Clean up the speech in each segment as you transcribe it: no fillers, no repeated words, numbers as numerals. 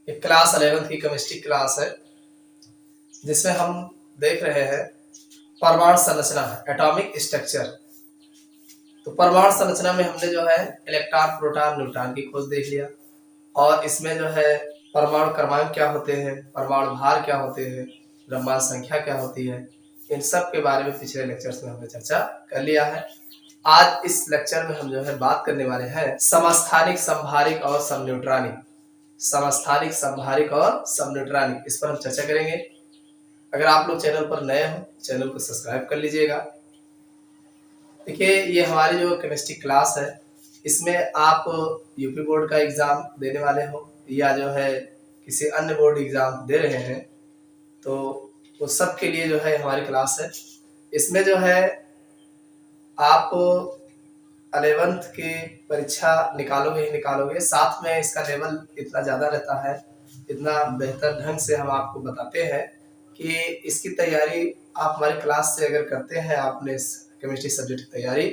एक class 11th की chemistry class है जिसमें हम देख रहे हैं परमाणु संरचना, एटॉमिक स्ट्रक्चर। तो परमाणु संरचना में हमने जो है इलेक्ट्रॉन, प्रोटॉन, न्यूट्रॉन की खोज देख लिया और इसमें जो है परमाणु क्रमांक क्या होते हैं, परमाणु भार क्या होते हैं, द्रव्यमान संख्या क्या होती है, इन सब के बारे में पिछले लेक्चर्स में हमने चर्चा कर लिया है। आज इस लेक्चर में हम जो है बात करने वाले हैं समस्थानिक, समभारिक और समन्यूट्रॉनिक। समस्थानिक, समभारिक और समन्यूट्रॉनिक, इस पर हम चर्चा करेंगे। अगर आप लोग चैनल पर नए हो, चैनल को सब्सक्राइब कर लीजिएगा। देखिए, ये हमारी जो केमिस्ट्री क्लास है, इसमें आप यूपी बोर्ड का एग्ज़ाम देने वाले हो या जो है किसी अन्य बोर्ड एग्ज़ाम दे रहे हैं, तो वो सब के लिए जो है हमारी क्लास है। इसमें जो है आप 11th की परीक्षा निकालोगे ही निकालोगे, साथ में इसका लेवल इतना ज़्यादा रहता है, इतना बेहतर ढंग से हम आपको बताते हैं कि इसकी तैयारी आप हमारी क्लास से अगर करते हैं, आपने इस केमिस्ट्री सब्जेक्ट की तैयारी,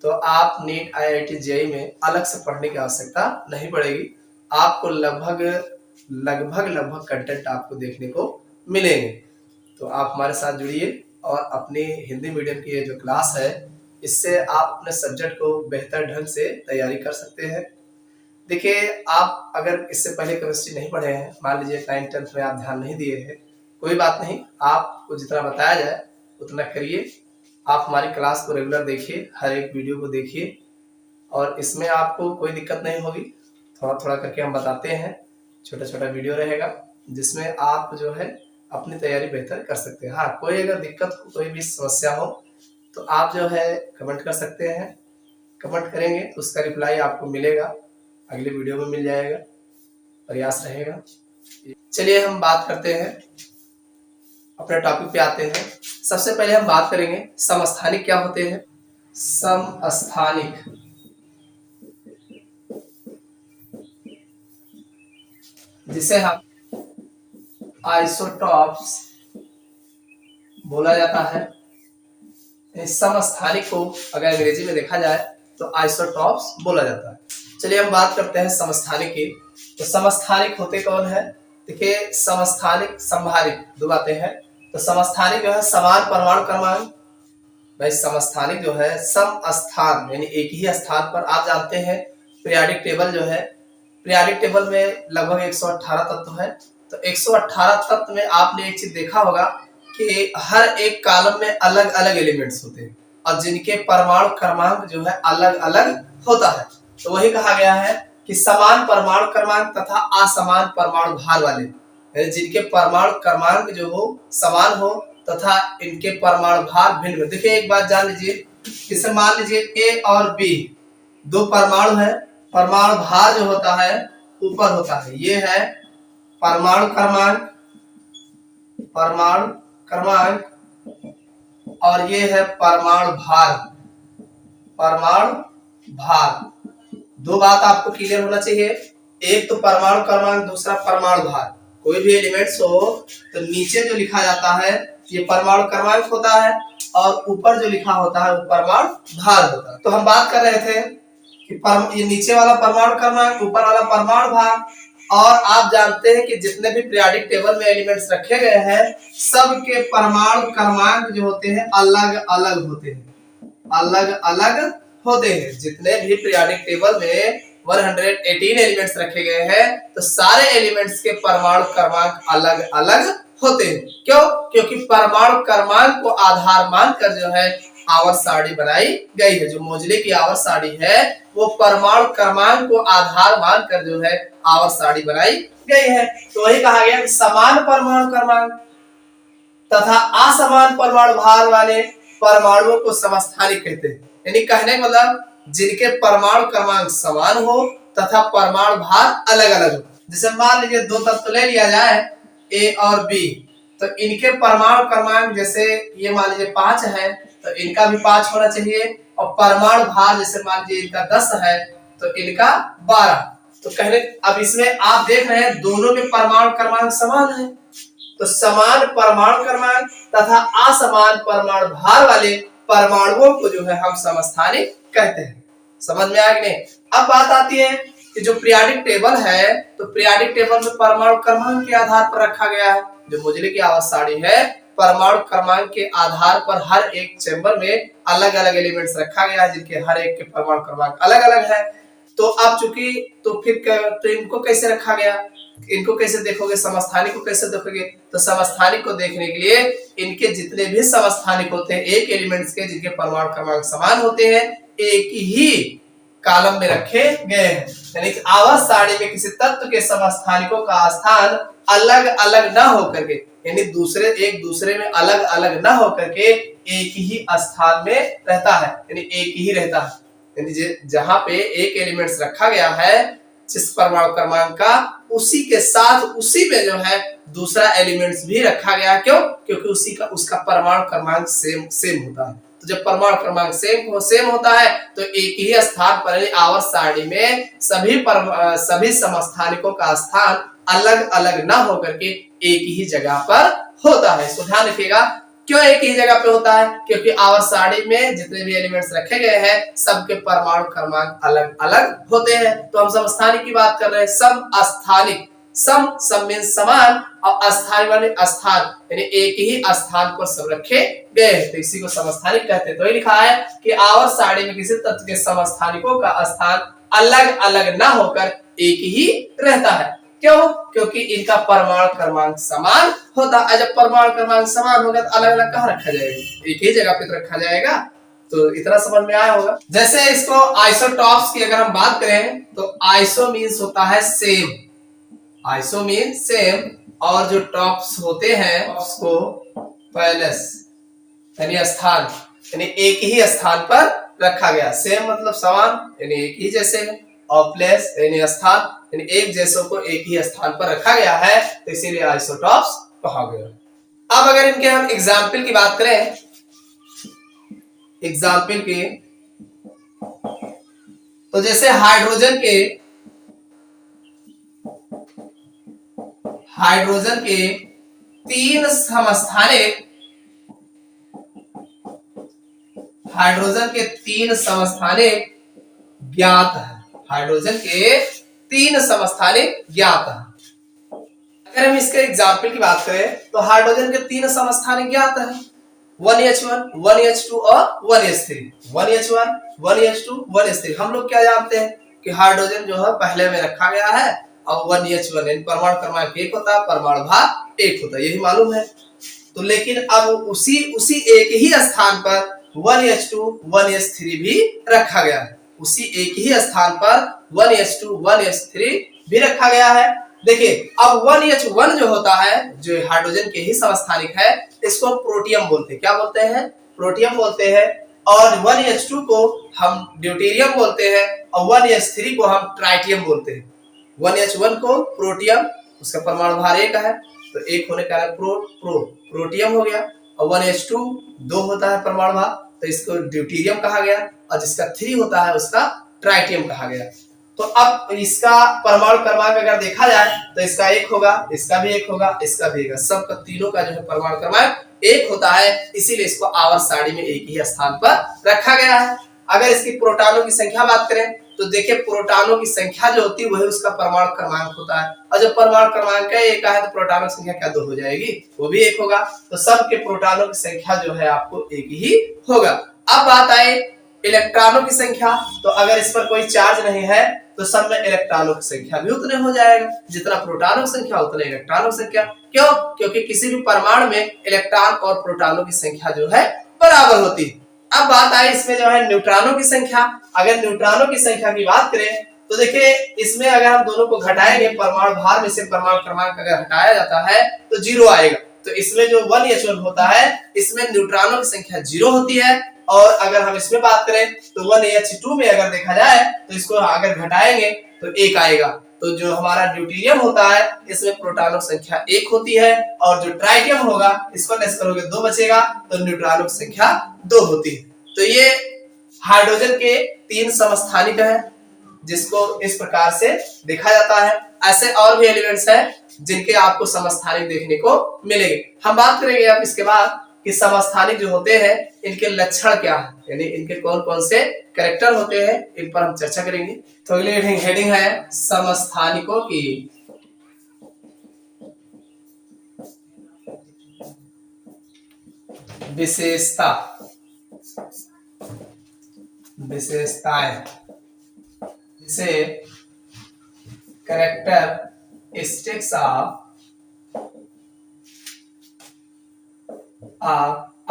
तो आप नीट, IIT, JEE में अलग से पढ़ने की आवश्यकता नहीं पड़ेगी। आपको लगभग कंटेंट आपको देखने को मिलेंगे। तो आप हमारे साथ जुड़िए और अपनी हिंदी मीडियम की ये जो क्लास है, इससे आप अपने सब्जेक्ट को बेहतर ढंग से तैयारी कर सकते हैं। देखिए, आप अगर इससे पहले केमिस्ट्री नहीं पढ़े हैं, मान लीजिए 9th 10th में आप ध्यान नहीं दिए हैं, कोई बात नहीं, आपको जितना बताया जाए उतना करिए। आप हमारी क्लास को रेगुलर देखिए, हर एक वीडियो को देखिए और इसमें आपको कोई दिक्कत नहीं होगी। थोड़ा थोड़ा करके हम बताते हैं, छोटा छोटा वीडियो रहेगा जिसमें आप जो है अपनी तैयारी बेहतर कर सकते हैं। हाँ, कोई अगर दिक्कत हो, कोई भी समस्या हो, तो आप जो है कमेंट कर सकते हैं। कमेंट करेंगे तो उसका रिप्लाई आपको मिलेगा, अगले वीडियो में मिल जाएगा, प्रयास रहेगा। चलिए हम बात करते हैं, अपने टॉपिक पे आते हैं। सबसे पहले हम बात करेंगे समस्थानिक क्या होते हैं। समस्थानिक जिसे हम आइसोटॉप्स बोला जाता है। इस समस्थानिक को अगर अंग्रेजी में देखा जाए तो आइसोटॉप्स बोला जाता है। चलिए हम बात करते हैं समस्थानिक की। तो समस्थानिक होते कौन है? देखिए, समस्थानिक, समभारिक, दो बातें हैं। तो समस्थानिक जो है समान परमाणु क्रमांक। भाई, समस्थानिक जो है सम स्थान यानी एक ही स्थान पर, आप जानते हैं पीरियोडिक टेबल जो है, पीरियोडिक टेबल में लगभग 118 तत्व है। तो 118 तत्व में आपने एक चीज देखा होगा कि हर एक कॉलम में अलग अलग एलिमेंट्स होते हैं और जिनके परमाणु क्रमांक जो है अलग अलग होता है। तो वही कहा गया है कि समान परमाणु क्रमांक तथा असमान परमाणु भार वाले, यानी जिनके परमाणु क्रमांक जो हो समान हो तथा इनके परमाणु भार भिन्न हो। देखिए, एक बात जान लीजिए, जैसे मान लीजिए A और B दो परमाणु है, परमाणु भार जो होता है ऊपर होता है। ये है परमाणु क्रमांक, परमाणु क्रमांक, और ये है परमाणु भार, परमाणु भार। दो बात आपको क्लियर होना चाहिए, एक तो परमाणु क्रमांक, दूसरा परमाणु भार। कोई भी एलिमेंट्स हो तो नीचे जो लिखा जाता है ये परमाणु क्रमांक होता है और ऊपर जो लिखा होता है वो परमाणु भार होता है। तो हम बात कर रहे थे कि ये नीचे वाला परमाणु क्रमांक, ऊपर वाला परमाणु भार। और आप जानते हैं कि जितने भी पीरियोडिक टेबल में एलिमेंट्स रखे गए हैं, सबके परमाणु क्रमांक जो होते हैं अलग अलग होते हैं, अलग अलग होते हैं। जितने भी पीरियोडिक टेबल में 118 एलिमेंट्स रखे गए हैं, तो सारे एलिमेंट्स के परमाणु क्रमांक अलग अलग होते हैं। क्यों? क्योंकि परमाणु क्रमांक को आधार मानकर जो है आवर्त सारणी बनाई गई है। जो मोजले की आवर्त सारणी है वो परमाणु क्रमांक को आधार मानकर जो है आवर्त सारणी बनाई गई है। तो वही कहा गया कि समान परमाणु क्रमांक तथा असमान परमाणु भार वाले परमाणुओं को समस्थानिक कहते हैं। यानी कहने का मतलब जिनके परमाणु क्रमांक समान हो तथा परमाणु भार अलग अलग हो। जैसे मान लीजिए दो तत्व ले लिया जाए A और B, तो इनके परमाणु क्रमांक जैसे ये मान लीजिए 5 है, तो इनका भी 5 होना चाहिए। और परमाणु भार जैसे मान लीजिए इनका 10 है तो इनका 12। तो कहने, अब इसमें आप देख रहे हैं दोनों में परमाणु क्रमांक समान है। तो समान परमाणु क्रमांक तथा असमान परमाणु भार वाले परमाणुओं को जो है हम समस्थानिक कहते हैं। समझ में आया कि नहीं? अब बात आती है कि जो पीरियोडिक टेबल है, तो पीरियोडिक टेबल में परमाणु क्रमांक के आधार पर रखा गया है। जो मोजले की आवर्त सारणी है, परमाणु क्रमांक के आधार पर हर एक चेंबर में अलग अलग एलिमेंट्स रखा गया है, जिनके हर एक के परमाणु क्रमांक अलग अलग है। तो अब चूंकि तो इनको कैसे रखा गया, इनको कैसे देखोगे, समस्थानिक को कैसे देखोगे? तो समस्थानिक को देखने के लिए इनके जितने भी समस्थानिक होते हैं एक एलिमेंट्स के, जिनके परमाणु क्रमांक समान होते हैं, एक ही कॉलम में रखे गए हैं। यानी आवर्त सारणी में किसी तत्व के समस्थानिकों का स्थान अलग अलग न होकर के, यानी एक दूसरे में अलग अलग न होकर के एक ही स्थान में रहता है, यानी एक ही रहता है। यानी जहां पे एक एलिमेंट्स रखा गया है जिस परमाणु क्रमांक का, उसी के साथ उसी में जो है दूसरा एलिमेंट्स भी रखा गया। क्यों? क्योंकि उसका परमाणु क्रमांक सेम होता है। तो जब परमाणु क्रमांक सेम होता है तो एक ही स्थान पर आवर्त सारणी में सभी समस्थानिकों का स्थान अलग अलग ना होकर के एक ही जगह पर होता है। इसको ध्यान रखिएगा, क्यों एक ही जगह पे होता है? क्योंकि आवर्त सारणी में जितने भी एलिमेंट्स रखे गए हैं सबके परमाणु क्रमांक अलग अलग होते हैं। तो हम समस्थानिक की बात कर रहे हैं। समस्थानिक, सम मींस समान, और अस्थायी वाले स्थान, यानी एक ही स्थान पर सब रखे गए हैं, तो इसी को समस्थानिक कहते हैं। तो ये लिखा है कि आवर्त सारणी में किसी तत्व के समस्थानिकों का स्थान अलग अलग ना होकर एक ही रहता है। क्यों? क्योंकि इनका परमाणु क्रमांक समान होता है। जब परमाणु क्रमांक समान होगा तो अलग अलग कहाँ रखा जाएगा? एक ही जगह पे तो रखा जाएगा। तो इतना समझ में आया होगा। जैसे इसको आइसोटॉप्स की अगर हम बात करें तो आइसो मीन्स होता है सेम, आइसो मीन्स सेम, और जो टॉप्स होते हैं उसको पैलेस, यानी स्थान, यानी एक ही स्थान पर रखा गया। सेम मतलब समान, यानी एक ही जैसे, और प्लेस यानी स्थान, यानी एक जैसों को एक ही स्थान पर रखा गया है, तो इसीलिए आइसोटॉप्स कहा गया। अब अगर इनके हम एग्जाम्पल की बात करें, एग्जाम्पल की, तो जैसे हाइड्रोजन के तीन समस्थानिक, हाइड्रोजन के तीन समस्थानिक ज्ञात है। हाइड्रोजन के तीन समस्थानिक ज्ञात है। अगर हम इसके एग्जाम्पल की बात करें तो हाइड्रोजन के तीन समस्थानिक ज्ञात है, 1H1, 1H2 और 1H3। 1H1, 1H2, 1H3। हम लोग क्या जानते हैं कि हाइड्रोजन जो है पहले में रखा गया है, और 1H1 यानी परमाणु क्रमांक 1 होता है, परमाणु भार 1 होता है, यही मालूम है। तो लेकिन अब उसी एक ही स्थान पर 1H2, 1H3 भी रखा गया है। उसी एक ही स्थान पर 1H2, 1H3 भी रखा गया है। देखिए, अब 1H1 जो होता है, जो हाइड्रोजन के ही समस्थानिक है, इसको हम प्रोटियम बोलते हैं। क्या बोलते हैं? प्रोटियम बोलते हैं। और 1H2 को हम ड्यूटेरियम बोलते हैं, और 1H3 को हम ट्राइटियम बोलते हैं। 1H1 को प्रोटियम, उसका परमाणु भार 1 है, तो 1 होने का प्रोटियम हो गया। और 1H2 2 होता है परमाणु भार, तो इसको ड्यूटेरियम कहा गया, और जिसका 3 होता है उसका ट्राइटियम कहा गया। तो अब इसका परमाणु क्रमांक अगर देखा जाए तो इसका 1 होगा, इसका भी 1 होगा, इसका भी 1 होगा, सबका तीनों का जो है परमाणु क्रमांक 1 होता है, इसीलिए इसको आवर्त सारणी में एक ही स्थान पर रखा गया है। अगर इसकी प्रोटॉनों की संख्या बात करें तो देखिए, प्रोटॉनों की संख्या जो होती है वही उसका परमाणु क्रमांक होता है, और जब परमाणु क्रमांक 1 है तो प्रोटॉनों की संख्या क्या 2 हो जाएगी? वो भी 1 होगा। तो सबके प्रोटॉनों की संख्या जो है आपको 1 ही होगा। अब बात आई इलेक्ट्रॉनों की संख्या, तो अगर इस पर कोई चार्ज नहीं है तो सब में इलेक्ट्रॉनों की संख्या भी उतने हो जाएगा, जितना प्रोटॉनों की संख्या उतने इलेक्ट्रॉनों की संख्या। क्यों? क्योंकि किसी भी परमाणु में इलेक्ट्रॉन और प्रोटॉनों की संख्या जो है बराबर होती है। अब बात आई इसमें जो है न्यूट्रॉनों की संख्या। अगर न्यूट्रॉनों की संख्या की बात करें तो देखिए, इसमें अगर हम दोनों को घटाएंगे, परमाणु भार में से परमाणु क्रमांक अगर हटाया जाता है तो 0 आएगा। तो इसमें जो 1H1 होता है, इसमें न्यूट्रॉनों की संख्या 0 होती है। और अगर हम इसमें बात करें तो 1H2 में अगर देखा जाए तो इसको अगर घटाएंगे तो 1 आएगा। तो जो हमारा ड्यूटेरियम होता है, इसमें प्रोटॉनों की संख्या 1 होती है, और जो ट्राइटियम होगा इसको लेस करोगे 2 बचेगा, तो न्यूट्रॉनों की संख्या 2 होती है। तो ये हाइड्रोजन के 3 समस्थानिक है, जिसको इस प्रकार से देखा जाता है। ऐसे और भी एलिमेंट्स हैं जिनके आपको समस्थानिक देखने को मिलेंगे। हम बात करेंगे अब इसके बाद कि समस्थानिक जो होते हैं इनके लक्षण क्या है, यानी इनके कौन कौन से कैरेक्टर होते हैं, इन पर हम चर्चा करेंगे। तो अगली हेडिंग है समस्थानिकों की विशेषताएं, जिसे कैरेक्टरिस्टिक्स ऑफ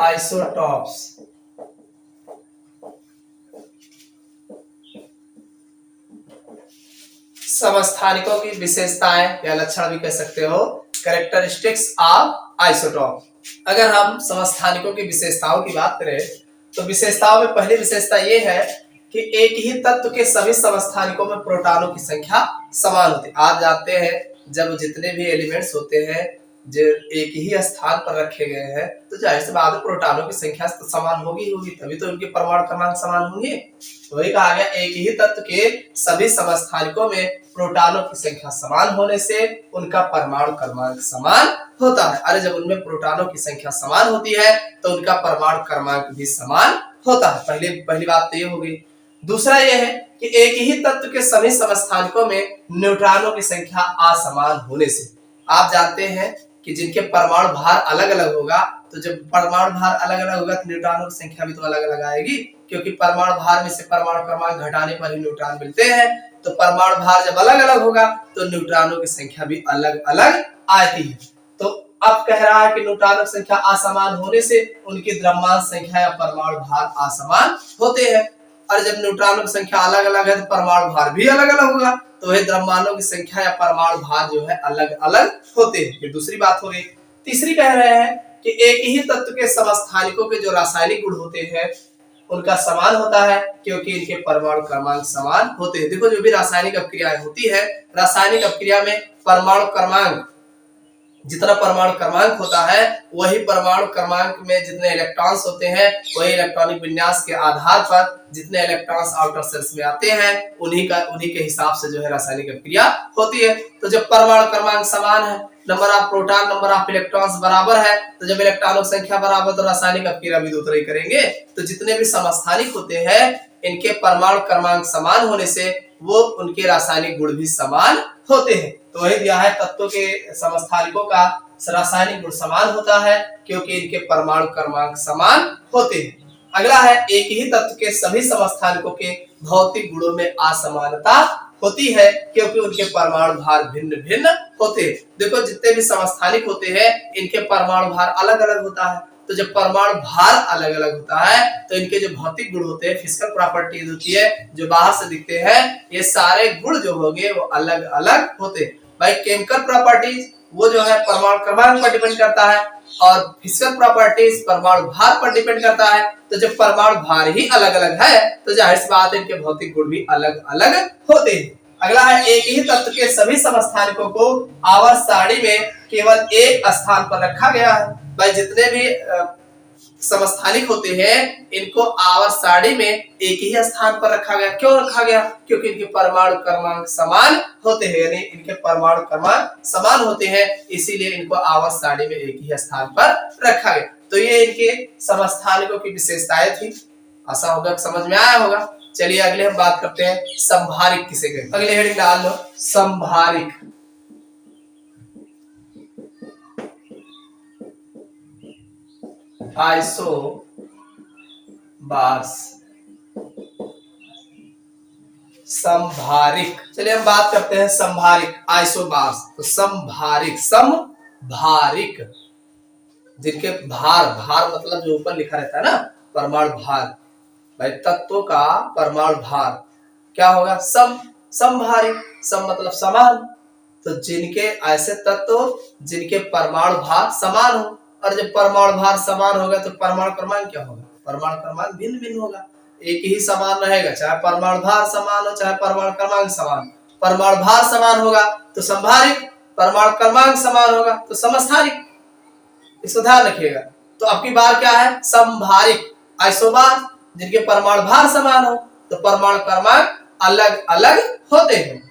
आइसोटॉप्स। समस्थानिकों की विशेषताएं या लक्षण भी कह सकते हो, कैरेक्टरिस्टिक्स ऑफ आइसोटॉप। अगर हम समस्थानिकों की विशेषताओं की बात करें तो विशेषताओं में पहली विशेषता ये है कि एक ही तत्व के सभी समस्थानिकों में प्रोटॉनों की संख्या समान होती है। आप जानते हैं जब जितने भी एलिमेंट्स होते हैं जो एक ही स्थान पर रखे गए हैं तो जाहिर सी बात है प्रोटॉनों की संख्या तो समान होगी तभी तो उनके परमाणु क्रमांक समान होंगे। तो वही कहा गया एक ही तत्व के सभी समस्थानिकों में प्रोटॉनों की संख्या समान होने से उनका परमाणु क्रमांक समान होता है। अरे जब उनमें प्रोटॉनों की संख्या समान होती है तो उनका परमाणु क्रमांक भी समान होता है। पहली बात तो ये हो गई। दूसरा यह है कि एक ही तत्व के सभी समस्थानिकों में न्यूट्रॉनों की संख्या असमान होने से, आप जानते हैं कि जिनके परमाणु भार अलग अलग होगा तो जब परमाणु भार अलग अलग होगा तो न्यूट्रॉनों की संख्या भी तो अलग अलग आएगी, क्योंकि परमाणु भार में से परमाणु क्रमांक घटाने पर ही न्यूट्रॉन मिलते हैं। तो परमाणु भार जब अलग अलग होगा तो न्यूट्रॉनों की संख्या भी अलग अलग आती है। तो अब कह रहा है कि न्यूट्रॉनों की संख्या असमान होने से उनकी द्रव्यमान संख्या या परमाणु भार असमान होते हैं, और जब न्यूट्रॉनों की संख्या अलग अलग है तो परमाणु भार भी अलग अलग होगा, तो वह द्रव्यमानों की संख्या या परमाणु भार जो है अलग अलग होते हैं। ये दूसरी बात हो गई। तीसरी कह रहे हैं कि एक ही तत्व के समस्थानिकों के जो रासायनिक गुण होते हैं उनका समान होता है, क्योंकि इनके परमाणु क्रमांक समान होते हैं। देखो जो भी रासायनिक अपक्रियाएं होती है, रासायनिक अपक्रिया में परमाणु क्रमांक, जितना परमाणु क्रमांक होता है वही परमाणु क्रमांक में जितने इलेक्ट्रॉन्स होते हैं वही इलेक्ट्रॉनिक विन्यास के आधार पर जितने इलेक्ट्रॉन्स आउटर सेल्स में आते हैं उन्हीं के हिसाब से जो है रासायनिक अपक्रिया होती है। तो जब परमाणु क्रमांक समान है, number of proton number of electrons बराबर है, तो जब इलेक्ट्रॉनों की संख्या बराबर तो रासायनिक अपक्रिया भी दो तरह ही करेंगे। तो जितने भी समस्थानिक होते हैं इनके परमाणु क्रमांक समान होने से वो उनके रासायनिक गुण भी समान होते हैं। तो वही दिया है तत्वों के समस्थानिकों का रासायनिक गुण समान होता है क्योंकि इनके परमाणु क्रमांक समान होते हैं। अगला है एक ही तत्व के सभी समस्थानिकों के भौतिक गुणों में असमानता होती है क्योंकि उनके परमाणु भार भिन्न भिन्न होते हैं। देखो जितने भी समस्थानिक होते हैं इनके परमाणु भार अलग अलग होता है, तो जब परमाणु भार अलग अलग होता है तो इनके जो भौतिक गुण होते हैं, फिजिकल प्रॉपर्टीज होती है जो बाहर से दिखते हैं, ये सारे गुण जो होंगे वो अलग अलग होते हैं। भाई केमिकल प्रॉपर्टीज वो जो है परमाणु क्रमांक पर डिपेंड करता है और फिजिकल प्रॉपर्टीज परमाणु भार पर डिपेंड करता है। तो जब परमाणु भार ही अलग अलग है तो जाहिर सी बात है इनके भौतिक गुण भी अलग अलग होते हैं। अगला है एक ही तत्व के सभी समस्थानिकों को आवर्त सारणी में केवल एक स्थान पर रखा गया है। भाई जितने भी समस्थानिक होते हैं इनको आवर्त सारणी में एक ही स्थान पर रखा गया। क्यों रखा गया? क्योंकि इनके परमाणु क्रमांक समान होते हैं, यानी इनके परमाणु क्रमांक समान होते हैं, इसीलिए इनको आवर्त सारणी में एक ही स्थान पर रखा गया। तो ये इनके समस्थानिकों की विशेषताएं थी। आशा होगा समझ में आया होगा। चलिए अगले हम बात करते हैं संभारिक किसे कहते हैं। अगले हेडिंग डाल लो संभारिक। आइसोबार्स, संभारिक। चलिए हम बात करते हैं संभारिक आइसोबार्स। तो संभारिक जिनके भार मतलब जो ऊपर लिखा रहता है ना परमाणु भार, भाई तत्वों का परमाणु भार क्या होगा? संभारिक। सम मतलब समान। तो जिनके ऐसे तत्व जिनके परमाणु भार समान हो, और जब परमाणु भार समान होगा तो परमाणु क्रमांक क्या होगा? परमाणु क्रमांक भिन्न भिन्न होगा। एक ही समान रहेगा, चाहे परमाणु भार समान हो चाहे परमाणु क्रमांक समान। परमाणु भार समान होगा तो संभारिक, परमाणु क्रमांक समान होगा तो समस्थानिक। इसको ध्यान रखिएगा। तो आपकी बार क्या है? संभारिक आइसोबार, जिनके परमाणु भार समान हो तो परमाणु क्रमांक अलग अलग होते हैं।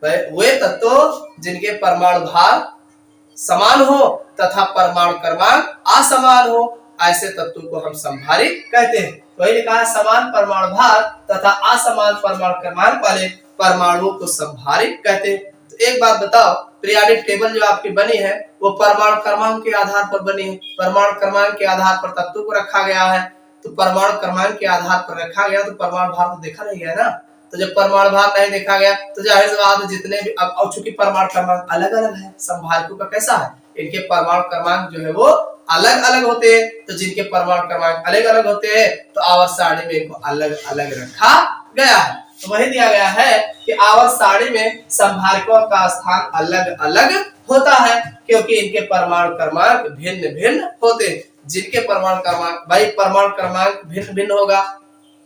वे तत्व जिनके परमाणु भार समान हो तथा परमाणु क्रमांक असमान हो, ऐसे तत्वों को हम समभारिक कहते हैं। वही लिखा है, समान परमाणु भार तथा असमान परमाणु क्रमांक वाले परमाणुओं को समभारिक कहते हैं। तो एक बात बताओ, पीरियोडिक टेबल जो आपकी बनी है वो परमाणु क्रमांक के आधार पर बनी है। परमाणु क्रमांक के आधार पर तत्वों को रखा गया है, तो परमाणु क्रमांक के आधार पर रखा गया तो परमाणु भार तो देखा नहीं गया ना। तो जब परमाणु भार नहीं देखा गया तो जाहिर सी बात है जितने भी, अब चूंकि परमाणु क्रमांक अलग अलग है, समभारिकों का कैसा है, इनके परमाणु क्रमांक जो है वो अलग अलग होते हैं। तो जिनके परमाणु क्रमांक अलग अलग होते हैं तो आवर्त सारणी में इनको अलग अलग रखा गया है। तो वही दिया गया है कि आवर्त सारणी में समभारिकों का स्थान अलग अलग होता है, क्योंकि इनके परमाणु क्रमांक भिन्न भिन्न होते हैं। जिनके परमाणु क्रमांक, भाई परमाणु क्रमांक भिन्न भिन्न होगा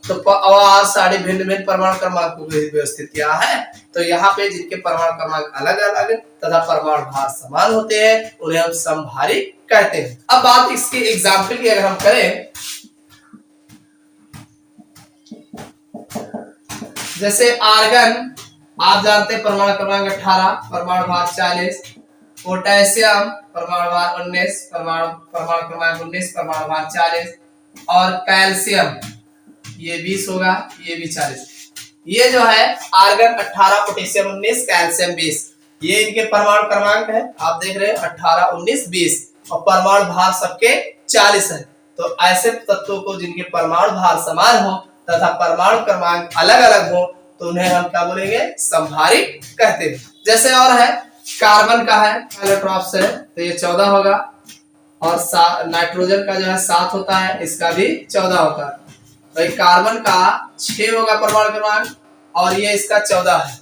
तो आवर्त सारणी भिन्न भिन्न परमाणु क्रमांक को व्यवस्थित किया है। तो यहाँ पे जिनके परमाणु क्रमांक अलग अलग तथा परमाणु भार समान होते हैं उन्हें हम समभारिक कहते हैं। अब बात इसके एग्जाम्पल की अगर हम करें, जैसे आर्गन आप जानते हैं परमाणु क्रमांक 18, परमाणु भार 40, पोटेशियम परमाणु भार 19, परमाणु क्रमांक 19, परमाणु भार 40, और कैल्शियम ये 20 होगा, ये भी 40। ये जो है आर्गन 18, पोटेशियम 19, कैल्शियम 20, ये इनके परमाणु क्रमांक है। आप देख रहे हैं 18, 19, 20 और परमाणु भार सबके 40 है। तो ऐसे तत्वों को जिनके परमाणु भार समान हो तथा परमाणु क्रमांक अलग अलग हो तो उन्हें हम क्या बोलेंगे, समभारिक कहते हैं। जैसे और है, कार्बन का है एलोट्रॉप्स है तो ये 14 होगा, और नाइट्रोजन का जो है 7 होता है, इसका भी 14 होता है। भाई कार्बन का 6 होगा परमाणु क्रमांक और ये इसका 14 है।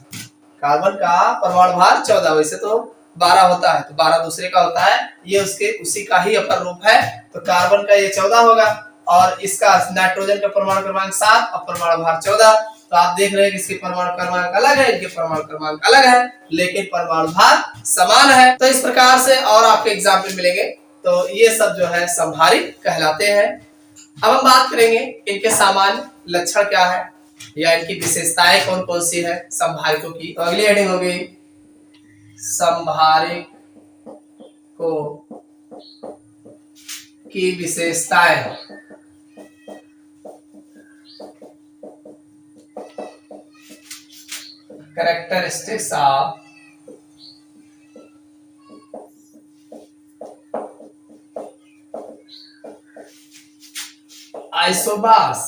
कार्बन का परमाणु भार 14, वैसे तो 12 होता है, तो 12 दूसरे का होता है, ये उसके उसी का ही अपर रूप है। तो कार्बन का ये 14 होगा और इसका नाइट्रोजन का परमाणु क्रमांक 7 और परमाणु भार 14। तो आप देख रहे हैं कि इसके परमाणु क्रमांक अलग है, इनके परमाणु क्रमांक अलग है, लेकिन परमाणु भार समान है। तो इस प्रकार से और आपके एग्जाम्पल मिलेंगे। तो ये सब जो है समभारिक कहलाते हैं। अब हम बात करेंगे इनके सामान्य लक्षण क्या है या इनकी विशेषताएं कौन कौन सी है समभारिकों की। तो अगली हेडिंग होगी समभारिकों की विशेषताएं। Characteristics of isobars.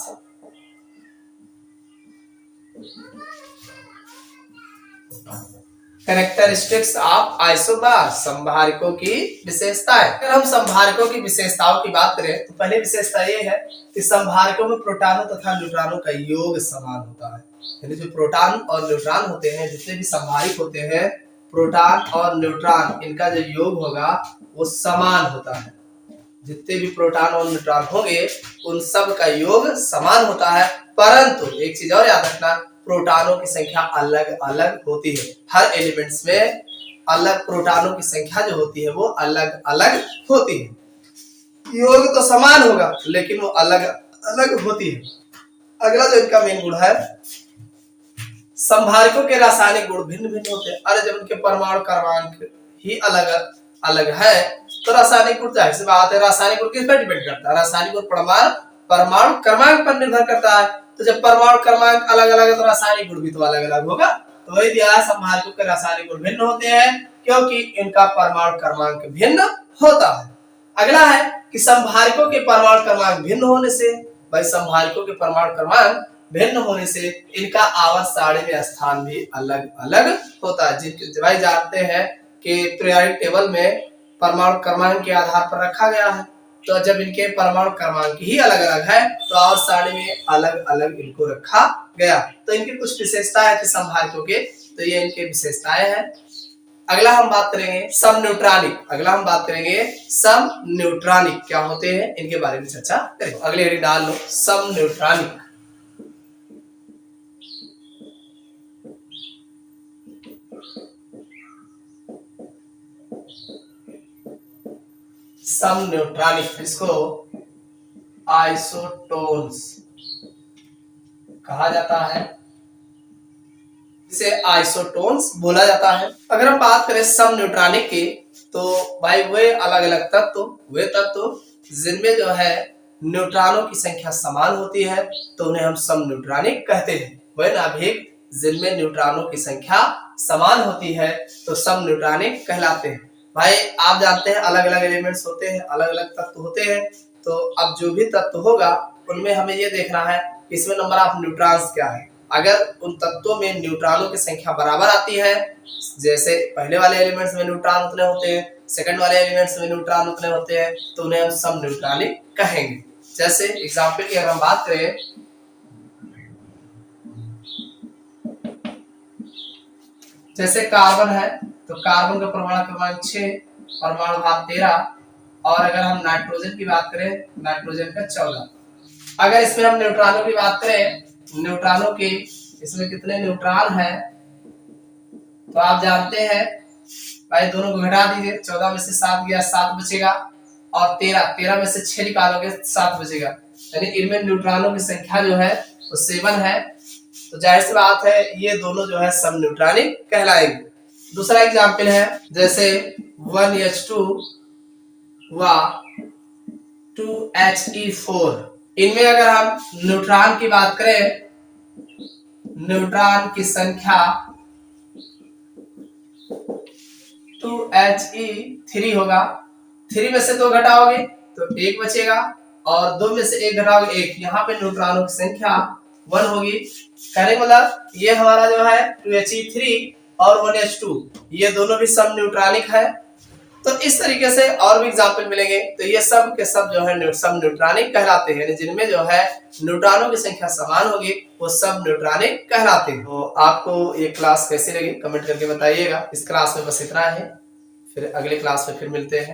Characteristics of isobars, समभारिकों की विशेषताएं। अगर हम समभारिकों की विशेषताओं की बात करें तो पहली विशेषता ये है कि समभारिकों में प्रोटॉनों तथा न्यूट्रॉनों का योग समान होता है। यानी जो प्रोटॉन और न्यूट्रॉन होते हैं, जितने भी समभारिक होते हैं, प्रोटॉन और न्यूट्रॉन, इनका जो योग होगा वो समान होता है। जितने भी प्रोटॉन और न्यूट्रॉन होंगे उन सब का योग समान होता है। परंतु एक चीज और याद रखना, प्रोटॉनों की संख्या अलग अलग होती है। हर एलिमेंट्स में अलग प्रोटॉनों की संख्या जो होती है वो अलग अलग होती है। योग तो समान होगा लेकिन वो अलग अलग होती है। अगला जो इनका मेन गुण है, समभारिकों के रासायनिक गुण भिन्न भिन्न होते हैं। अरे जब उनके परमाणु क्रमांक ही अलग अलग है तो रासायनिक गुण जाहिर सी बात है, रासायनिक गुण किस पर डिपेंड करता है, रासायनिक गुण परमाणु क्रमांक पर निर्भर करता है। तो जब परमाणु क्रमांक अलग अलग है तो रासायनिक गुण भी तो अलग अलग होगा। तो वही दिया है, समभारिकों के रासायनिक गुण भिन्न होते हैं क्योंकि इनका परमाणु क्रमांक भिन्न होता है। अगला है कि समभारिकों के परमाणु क्रमांक भिन्न होने से, भाई समभारिकों के परमाणु क्रमांक भिन्न होने से इनका आवर्त सारणी में स्थान भी अलग अलग होता है। जिनके भाई जानते हैं कि पीरियोडिक टेबल में परमाणु क्रमांक के आधार पर रखा गया है। तो जब इनके परमाणु क्रमांक ही अलग अलग है तो आवर्त सारणी में अलग अलग इनको रखा गया। तो इनकी कुछ विशेषताएं थी समभारिकों के, तो ये इनके विशेषताएं हैं। अगला हम बात करेंगे सम न्यूट्रॉनिक क्या होते हैं, इनके बारे में चर्चा करेंगे। अगले हेडिंग डाल लो, सम न्यूट्रॉनिक। सम न्यूट्रॉनिक, इसको आइसोटोन्स कहा जाता है, इसे आइसोटोन्स बोला जाता है। अगर हम बात करें सम न्यूट्रॉनिक की तो भाई वे अलग अलग तत्व, वे तत्व जिनमें जो है न्यूट्रॉनों की संख्या समान होती है तो उन्हें हम समन्यूट्रॉनिक कहते हैं। वे नाभिक जिनमें न्यूट्रॉनों की संख्या समान होती है तो समन्यूट्रॉनिक कहलाते हैं। भाई आप जानते हैं अलग अलग एलिमेंट्स होते हैं, अलग अलग तत्व होते हैं, तो अब जो भी तत्व होगा उनमें हमें ये देखना है कि इसमें नंबर ऑफ न्यूट्रॉन्स क्या है। अगर उन तत्वों में न्यूट्रॉनों की संख्या बराबर आती है, जैसे पहले वाले एलिमेंट्स में न्यूट्रॉन उतने होते हैं, सेकंड वाले एलिमेंट्स में न्यूट्रॉन उतने होते हैं, तो उन्हें हम समन्यूट्रॉनिक कहेंगे। जैसे एग्जांपल की अगर हम बात करें, जैसे कार्बन है तो कार्बन का परमाणु क्रमांक 6, परमाणु भार 13, और अगर हम नाइट्रोजन की बात करें, नाइट्रोजन का 14। अगर इसमें हम न्यूट्रॉनों की बात करें, न्यूट्रॉनों की इसमें कितने न्यूट्रॉन है तो आप जानते हैं भाई, दोनों को घटा दीजिए, 14 में से 7 गया, 7 बचेगा, और 13 में से 6 निकालोगे 7 बचेगा, यानी इनमें न्यूट्रॉनों की संख्या जो है वो 7 है। तो जाहिर सी बात है ये दोनों जो है समन्यूट्रॉनिक कहलाएंगे। दूसरा एग्जांपल है जैसे 1H2 व 2He4। इनमें अगर हम न्यूट्रॉन की बात करें, न्यूट्रॉन की संख्या 2He3 होगा, 3 में से 2 घटाओगे तो 1 बचेगा, और 2 में से 1 घटाओगे 1, यहाँ पे न्यूट्रॉनों की संख्या 1 होगी। कहने का मतलब ये हमारा जो है 2He3 और 1H2 ये दोनों भी समन्यूट्रॉनिक है। तो इस तरीके से और भी एग्जांपल मिलेंगे, तो ये सब के सब जो है समन्यूट्रॉनिक कहलाते हैं, जिनमें जो है न्यूट्रॉनों की संख्या समान होगी वो सब न्यूट्रॉनिक कहलाते हैं। तो आपको ये क्लास कैसी लगी कमेंट करके बताइएगा। इस क्लास में बस इतना है, फिर अगले क्लास में फिर मिलते हैं।